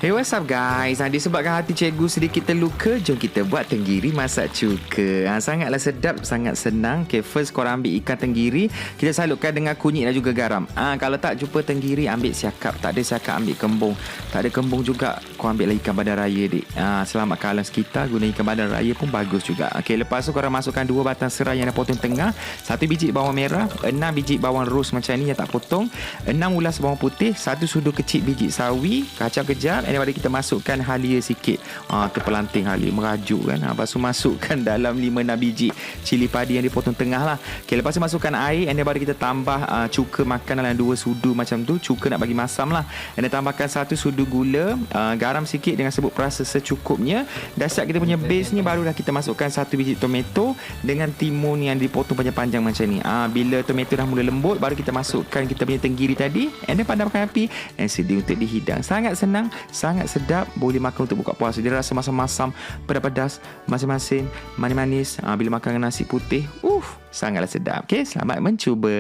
Hey, what's up guys? Disebabkan hati cikgu sedikit terluka, jom kita buat tenggiri masak cuka. Sangatlah sedap, sangat senang. Okay, first korang ambil ikan tenggiri, kita salutkan dengan kunyit dan juga garam. Kalau tak jumpa tenggiri, ambil siakap. Tak ada siakap, ambil kembung. Tak ada kembung juga, korang ambil ikan badan raya, dik. Selamatkan alam sekitar, guna ikan badan raya pun bagus juga. Okay, lepas tu korang masukkan 2 batang serai yang dah potong tengah, 1 biji bawang merah, 6 biji bawang ros macam ni yang tak potong, 6 ulas bawang putih, 1 sudu kecil biji sawi, kacang kejap. Daripada kita masukkan halia sikit, terpelanting halia merajuk kan. Lepas tu masukkan dalam 5-6 biji cili padi yang dipotong tengah lah. Okay, lepas tu masukkan air, and daripada kita tambah cuka makan dalam 2 sudu macam tu. Cuka nak bagi masam lah, and tambahkan 1 sudu gula, garam sikit dengan sebut perasa secukupnya. Dah siap kita punya base ni, barulah kita masukkan 1 biji tomato dengan timun yang dipotong panjang-panjang macam ni. Bila tomato dah mula lembut, baru kita masukkan kita punya tenggiri tadi, and then padamkan api, and sedia untuk dihidang. Sangat senang, sangat sedap, boleh makan untuk buka puasa. Dia rasa masam-masam, pedas-pedas, masin-masin, manis-manis. Bila makan dengan nasi putih, sangatlah sedap. Okay, selamat mencuba.